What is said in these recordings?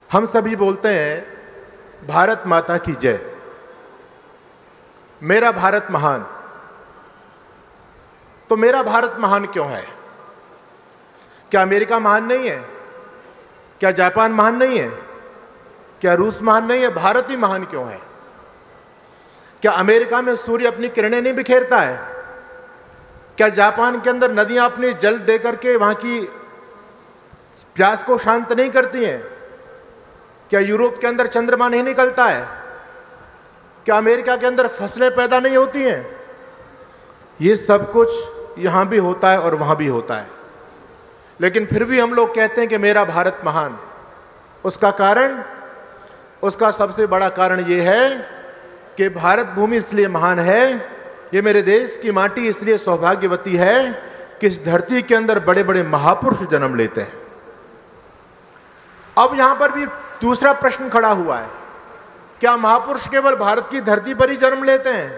हम सभी बोलते हैं भारत माता की जय, मेरा भारत महान। तो मेरा भारत महान क्यों है? क्या अमेरिका महान नहीं है? क्या जापान महान नहीं है? क्या रूस महान नहीं है? भारत ही महान क्यों है? क्या अमेरिका में सूर्य अपनी किरणें नहीं बिखेरता है? क्या जापान के अंदर नदियां अपनी जल दे करके वहां की प्यास को शांत नहीं करती हैं? क्या यूरोप के अंदर चंद्रमा नहीं निकलता है? क्या अमेरिका के अंदर फसलें पैदा नहीं होती हैं? ये सब कुछ यहां भी होता है और वहां भी होता है, लेकिन फिर भी हम लोग कहते हैं कि मेरा भारत महान। उसका सबसे बड़ा कारण ये है कि भारत भूमि इसलिए महान है, ये मेरे देश की माटी इसलिए सौभाग्यवती है कि इस धरती के अंदर बड़े बड़े महापुरुष जन्म लेते हैं। अब यहां पर भी दूसरा प्रश्न खड़ा हुआ है, क्या महापुरुष केवल भारत की धरती पर ही जन्म लेते हैं?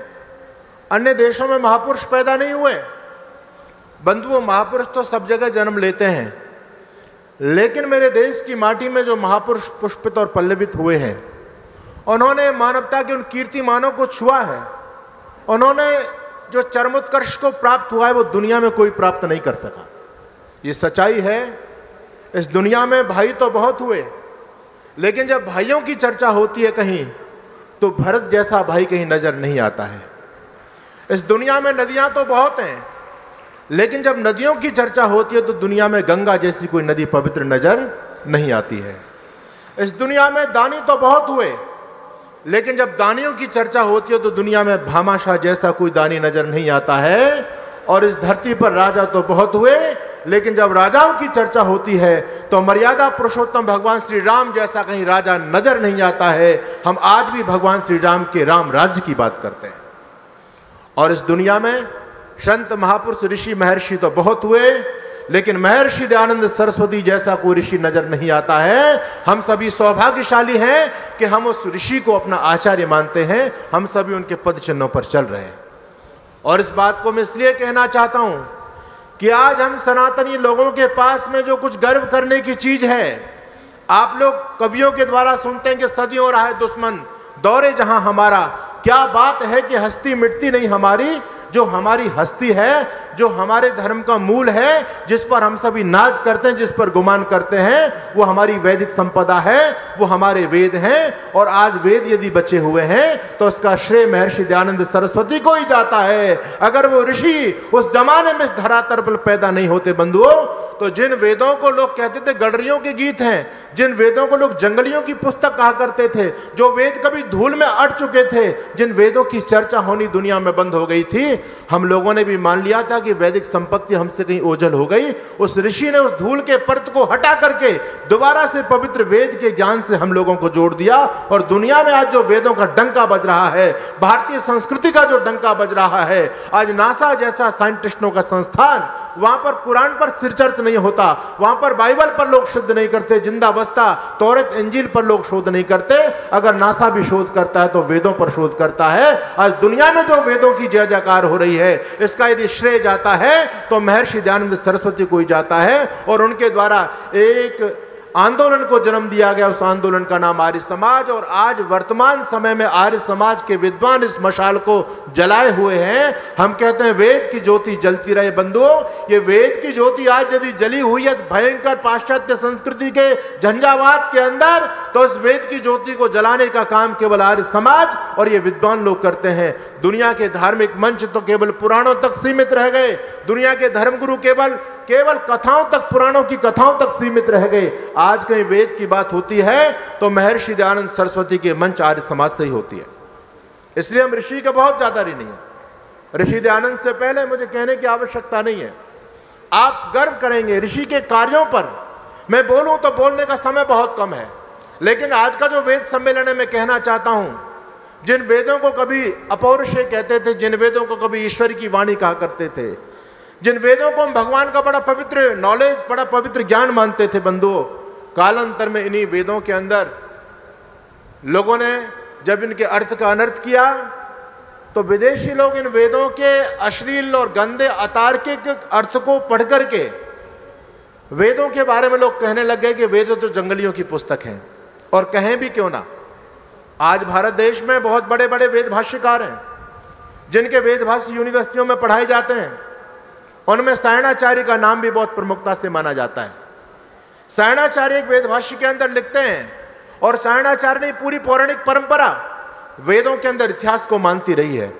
अन्य देशों में महापुरुष पैदा नहीं हुए? बंधुओं, महापुरुष तो सब जगह जन्म लेते हैं, लेकिन मेरे देश की माटी में जो महापुरुष पुष्पित और पल्लवित हुए हैं, उन्होंने मानवता के उन कीर्तिमानों को छुआ है। उन्होंने जो चरमोत्कर्ष को प्राप्त हुआ है वो दुनिया में कोई प्राप्त नहीं कर सका। ये सच्चाई है। इस दुनिया में भाई तो बहुत हुए, लेकिन जब भाइयों की चर्चा होती है कहीं, तो भरत जैसा भाई कहीं नजर नहीं आता है। इस दुनिया में नदियां तो बहुत हैं, लेकिन जब नदियों की चर्चा होती है तो दुनिया में गंगा जैसी कोई नदी पवित्र नजर नहीं आती है। इस दुनिया में दानी तो बहुत हुए, लेकिन जब दानियों की चर्चा होती है तो दुनिया में भामाशाह जैसा कोई दानी नजर नहीं आता है। और इस धरती पर राजा तो बहुत हुए, लेकिन जब राजाओं की चर्चा होती है तो मर्यादा पुरुषोत्तम भगवान श्री राम जैसा कहीं राजा नजर नहीं आता है। हम आज भी भगवान श्री राम के राम राज्य की बात करते हैं। और इस दुनिया में संत महापुरुष ऋषि महर्षि तो बहुत हुए, लेकिन महर्षि दयानंद सरस्वती जैसा कोई ऋषि नजर नहीं आता है। हम सभी सौभाग्यशाली हैं कि हम उस ऋषि को अपना आचार्य मानते हैं। हम सभी उनके पद चिन्हों पर चल रहे हैं। और इस बात को मैं इसलिए कहना चाहता हूं कि आज हम सनातनी लोगों के पास में जो कुछ गर्व करने की चीज है, आप लोग कवियों के द्वारा सुनते हैं कि सदियों रहा है दुश्मन दौरे जहां हमारा। क्या बात है कि हस्ती मिटती नहीं हमारी। जो हमारी हस्ती है, जो हमारे धर्म का मूल है, जिस पर हम सभी नाज करते हैं, जिस पर गुमान करते हैं, वो हमारी वैदिक संपदा है, वो हमारे वेद हैं। और आज वेद यदि बचे हुए हैं तो उसका श्रेय महर्षि दयानंद सरस्वती को ही जाता है। अगर वो ऋषि उस जमाने में इस धरातल पर पैदा नहीं होते बंधुओं, तो जिन वेदों को लोग कहते थे गडरियों के गीत हैं, जिन वेदों को लोग जंगलियों की पुस्तक कहा करते थे, जो वेद कभी धूल में अट चुके थे, जिन वेदों की चर्चा होनी दुनिया में बंद हो गई थी, हम लोगों ने भी मान लिया था कि वैदिक संपत्ति हमसे कहीं ओझल हो गई। उस ऋषि ने उस धूल के परत को हटा करके दोबारा से पवित्र वेद के ज्ञान से हम लोगों को जोड़ दिया। और दुनिया में आज जो वेदों का डंका बज रहा है, भारतीय संस्कृति का जो डंका बज रहा है, आज नासा जैसा साइंटिस्टों का संस्थान, वहां पर कुरान पर सिरचर्च नहीं होता, वहां पर बाइबल पर लोग शोध नहीं करते, जिंदावस्था तौरात इंजील पर लोग शोध नहीं करते। अगर नासा भी शोध करता है तो वेदों पर शोध करता है। आज दुनिया में जो वेदों की जय जयकार हो रही है, इसका यदि श्रेय जाता है तो महर्षि दयानंद सरस्वती को ही जाता है। और उनके द्वारा एक आंदोलन को जन्म दिया गया, उस आंदोलन का नाम आर्य समाज। और आज वर्तमान समय में आर्य समाज के विद्वान इस मशाल को जलाए हुए हैं। हम कहते हैं वेद की ज्योति जलती रहे बंधुओं। ये वेद की ज्योति आज यदि जली हुई है भयंकर पाश्चात्य संस्कृति के झंझावात के अंदर, तो इस वेद की ज्योति को जलाने का काम केवल आर्य समाज और ये विद्वान लोग करते हैं। दुनिया के धार्मिक मंच तो केवल पुराणों तक सीमित रह गए। दुनिया के धर्मगुरु केवल कथाओं तक, पुराणों की कथाओं तक सीमित रह गए। आज कहीं वेद की बात होती है तो महर्षि दयानंद सरस्वती के मंच आर्य समाज से ही होती है। इसलिए हम ऋषि के बहुत ज्यादा ऋणी हैं। ऋषि दयानंद से पहले मुझे कहने की आवश्यकता नहीं है। आप गर्व करेंगे ऋषि के कार्यों पर। मैं बोलूं तो बोलने का समय बहुत कम है, लेकिन आज का जो वेद सम्मेलन है, मैं कहना चाहता हूं, जिन वेदों को कभी अपौरुषेय कहते थे, जिन वेदों को कभी ईश्वर की वाणी कहा करते थे, जिन वेदों को हम भगवान का बड़ा पवित्र नॉलेज, बड़ा पवित्र ज्ञान मानते थे बंधुओं, कालांतर में इन्हीं वेदों के अंदर लोगों ने जब इनके अर्थ का अनर्थ किया, तो विदेशी लोग इन वेदों के अश्लील और गंदे अतार्किक अर्थ को पढ़ करके वेदों के बारे में लोग कहने लग गए कि वेद तो जंगलियों की पुस्तक है। और कहें भी क्यों ना, आज भारत देश में बहुत बड़े बड़े वेद भाष्यकार हैं जिनके वेद भाष्य यूनिवर्सिटियों में पढ़ाए जाते हैं। उनमें सायणाचार्य का नाम भी बहुत प्रमुखता से माना जाता है। सायणाचार्य एक वेद भाष्य के अंदर लिखते हैं, और सायणाचार्य ने पूरी पौराणिक परंपरा वेदों के अंदर इतिहास को मानती रही है।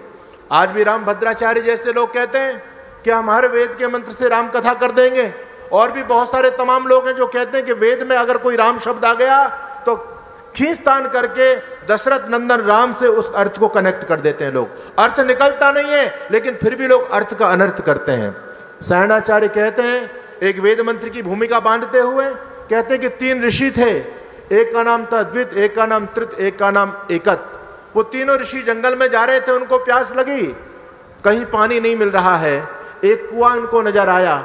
आज भी रामभद्राचार्य जैसे लोग कहते हैं कि हम हर वेद के मंत्र से राम कथा कर देंगे, और भी बहुत सारे तमाम लोग हैं जो कहते हैं कि वेद में अगर कोई राम शब्द आ गया तो खींचतान करके दशरथ नंदन राम से उस अर्थ को कनेक्ट कर देते हैं। लोग अर्थ निकलता नहीं है, लेकिन फिर भी लोग अर्थ का अनर्थ करते हैं। सायणाचार्य कहते हैं, एक वेद मंत्र की भूमिका बांधते हुए कहते हैं कि 3 ऋषि थे, एक का नाम था द्वित, एक का नाम त्रित, एक का नाम एकत। वो तीनों ऋषि जंगल में जा रहे थे, उनको प्यास लगी, कहीं पानी नहीं मिल रहा है। एक कुआं उनको नजर आया,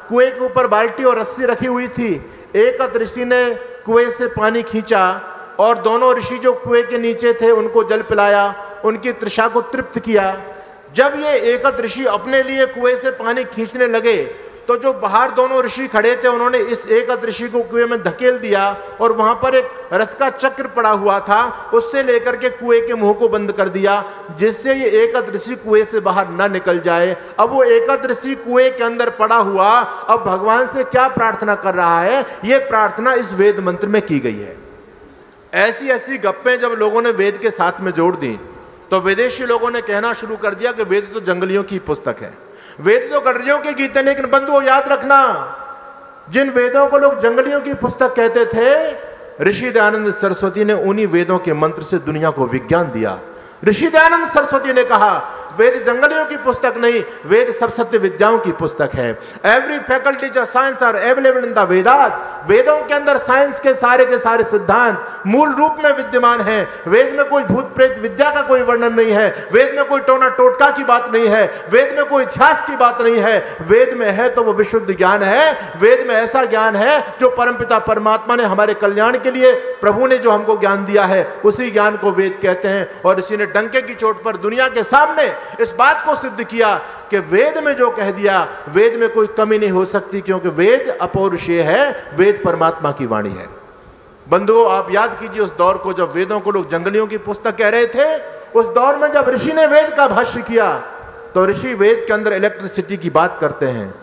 कुएं के ऊपर बाल्टी और रस्सी रखी हुई थी। एकत ऋषि ने कुएं से पानी खींचा और दोनों ऋषि जो कुएं के नीचे थे उनको जल पिलाया, उनकी तृषा को तृप्त किया। जब ये एकत ऋषि अपने लिए कुएं से पानी खींचने लगे तो जो बाहर दोनों ऋषि खड़े थे उन्होंने इस एकत ऋषि को कुएं में धकेल दिया, और वहां पर एक रथ का चक्र पड़ा हुआ था, उससे लेकर के कुएं के मुंह को बंद कर दिया, जिससे ये एकत ऋषि कुएं से बाहर न निकल जाए। अब वो एकत ऋषि कुएं के अंदर पड़ा हुआ अब भगवान से क्या प्रार्थना कर रहा है, ये प्रार्थना इस वेद मंत्र में की गई है। ऐसी ऐसी गप्पें जब लोगों ने वेद के साथ में जोड़ दी तो विदेशी लोगों ने कहना शुरू कर दिया कि वेद तो जंगलियों की पुस्तक है, वेद तो गडरियों के गीत है। लेकिन बंधुओं याद रखना, जिन वेदों को लोग जंगलियों की पुस्तक कहते थे, ऋषि दयानंद सरस्वती ने उन्हीं वेदों के मंत्र से दुनिया को विज्ञान दिया। ऋषि दयानंद सरस्वती ने कहा वेद जंगलियों की पुस्तक नहीं, वेद सब सत्य विद्याओं की पुस्तक है। Every faculties of science are available in the Vedas. वेदों के अंदर साइंस के सारे सिद्धांत मूल रूप में विद्यमान हैं। वेद में कोई भूत प्रेत विद्या का कोई वर्णन नहीं है, वेद में कोई टोना टोटका की बात नहीं है, वेद में कोई इतिहास की बात नहीं है। वेद में है तो वो विशुद्ध ज्ञान है। वेद में ऐसा ज्ञान है जो परमपिता परमात्मा ने हमारे कल्याण के लिए, प्रभु ने जो हमको ज्ञान दिया है, उसी ज्ञान को वेद कहते हैं। और इसी ने डंके की चोट पर दुनिया के सामने इस बात को सिद्ध किया कि वेद में जो कह दिया, वेद में कोई कमी नहीं हो सकती, क्योंकि वेद अपौरुषेय है, वेद परमात्मा की वाणी है। बंधुओं, आप याद कीजिए उस दौर को जब वेदों को लोग जंगलियों की पुस्तक कह रहे थे। उस दौर में जब ऋषि ने वेद का भाष्य किया तो ऋषि वेद के अंदर इलेक्ट्रिसिटी की बात करते हैं।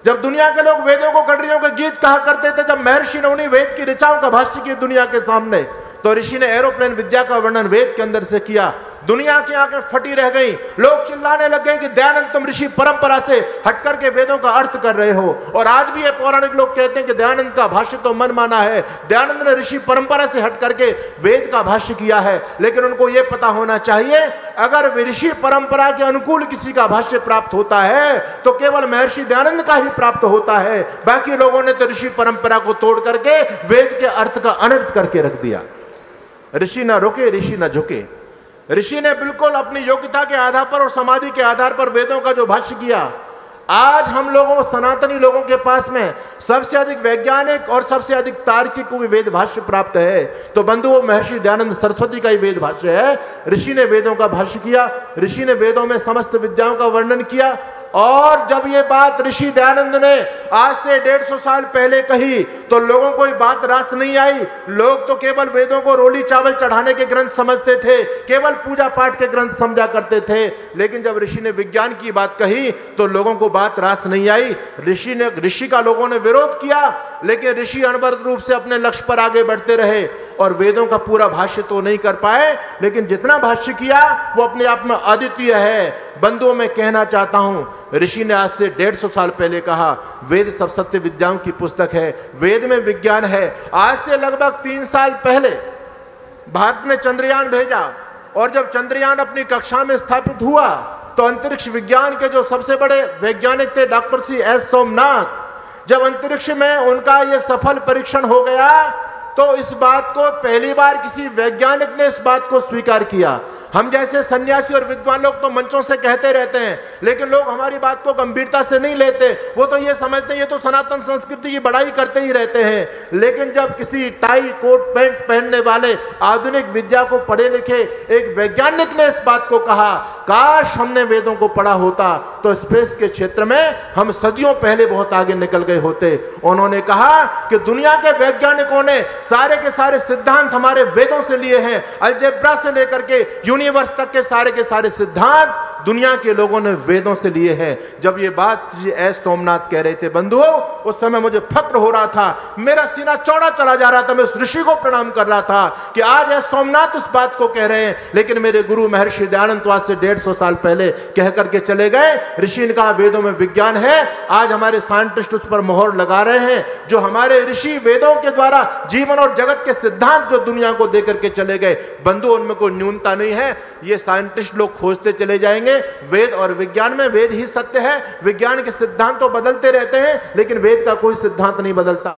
जब दुनिया के लोग वेदों को गडरियों के गीत कहा करते थे, जब महर्षि ने उन्हीं वेद की ऋचाओं का भाष्य किया दुनिया के सामने, तो ऋषि ने एरोप्लेन विद्या का वर्णन वेद के अंदर से किया। दुनिया की आंखें फटी रह गई, लोग चिल्लाने लग गए कि दयानंद तुम ऋषि परंपरा से हट करके वेदों का अर्थ कर रहे हो। और आज भी ये पौराणिक लोग कहते हैं कि दयानंद का भाष्य तो मन माना है, दयानंद ने ऋषि परंपरा से हट करके वेद का भाष्य किया है। लेकिन उनको ये पता होना चाहिए, अगर ऋषि परंपरा के अनुकूल किसी का भाष्य प्राप्त होता है तो केवल महर्षि दयानंद का ही प्राप्त होता है। बाकी लोगों ने तो ऋषि परंपरा को तोड़ करके वेद के अर्थ का अनर्थ करके रख दिया। ऋषि न रुके, ऋषि न झुके। ऋषि ने बिल्कुल अपनी योग्यता के आधार पर और समाधि के आधार पर वेदों का जो भाष्य किया। आज हम लोगों, सनातनी लोगों के पास में सबसे अधिक वैज्ञानिक और सबसे अधिक तार्किक कोई वेद भाष्य प्राप्त है तो बंधुओं महर्षि दयानंद सरस्वती का ही वेद भाष्य है। ऋषि ने वेदों का भाष्य किया, ऋषि ने वेदों में समस्त विद्याओं का वर्णन किया। और जब ये बात ऋषि दयानंद ने आज से 150 साल पहले कही तो लोगों को ये बात रास नहीं आई। लोग तो केवल वेदों को रोली चावल चढ़ाने के ग्रंथ समझते थे, केवल पूजा पाठ के ग्रंथ समझा करते थे। लेकिन जब ऋषि ने विज्ञान की बात कही तो लोगों को बात रास नहीं आई। ऋषि का लोगों ने विरोध किया, लेकिन ऋषि अनवरत रूप से अपने लक्ष्य पर आगे बढ़ते रहे और वेदों का पूरा भाष्य तो नहीं कर पाए, लेकिन जितना भाष्य किया वो अपने आप में अद्वितीय है। बंधुओं, मैं कहना चाहता हूं, ऋषि ने आज से 150 साल पहले कहा वेद सब सत्य विद्याओं की पुस्तक है, वेद में विज्ञान है। आज से लगभग 3 साल पहले भारत ने चंद्रयान भेजा, और जब चंद्रयान अपनी कक्षा में स्थापित हुआ तो अंतरिक्ष विज्ञान के जो सबसे बड़े वैज्ञानिक थे डॉक्टर C.S. सोमनाथ, जब अंतरिक्ष में उनका यह सफल परीक्षण हो गया तो इस बात को पहली बार किसी वैज्ञानिक ने इस बात को स्वीकार किया। हम जैसे सन्यासी और विद्वान लोग तो मंचों से कहते रहते हैं, लेकिन लोग हमारी बात को गंभीरता से नहीं लेते। वो तो ये समझते हैं ये तो सनातन संस्कृति की बड़ाई करते ही रहते हैं। लेकिन जब किसी टाई कोट पैंट पहनने वाले आधुनिक विद्या को पढ़े लिखे एक वैज्ञानिक ने इस बात को कहा, काश हमने वेदों को पढ़ा होता तो स्पेस के क्षेत्र में हम सदियों पहले बहुत आगे निकल गए होते। उन्होंने कहा कि दुनिया के वैज्ञानिकों ने सारे के सारे सिद्धांत हमारे वेदों से लिए हैं। अलजेब्रा से लेकर के यूनिवर्स तक के सारे सिद्धांत दुनिया के लोगों ने वेदों से लिए हैं। जब ये बात श्री एस सोमनाथ कह रहे थे बंधुओं, उस समय मुझे फक्र हो रहा था, मेरा सीना चौड़ा चला जा रहा था। मैं उस ऋषि को प्रणाम कर रहा था कि आज एस सोमनाथ उस बात को कह रहे हैं, लेकिन मेरे गुरु महर्षि दयानंद तो आज से 150 साल पहले कह करके चले गए। ऋषि ने कहा वेदों में विज्ञान है, आज हमारे साइंटिस्ट उस पर मोहर लगा रहे हैं। जो हमारे ऋषि वेदों के द्वारा जीवन और जगत के सिद्धांत जो दुनिया को देकर के चले गए, बंधु उनमें कोई न्यूनता नहीं है। ये साइंटिस्ट लोग खोजते चले जाएंगे। वेद और विज्ञान में वेद ही सत्य है, विज्ञान के सिद्धांत तो बदलते रहते हैं, लेकिन वेद का कोई सिद्धांत नहीं बदलता।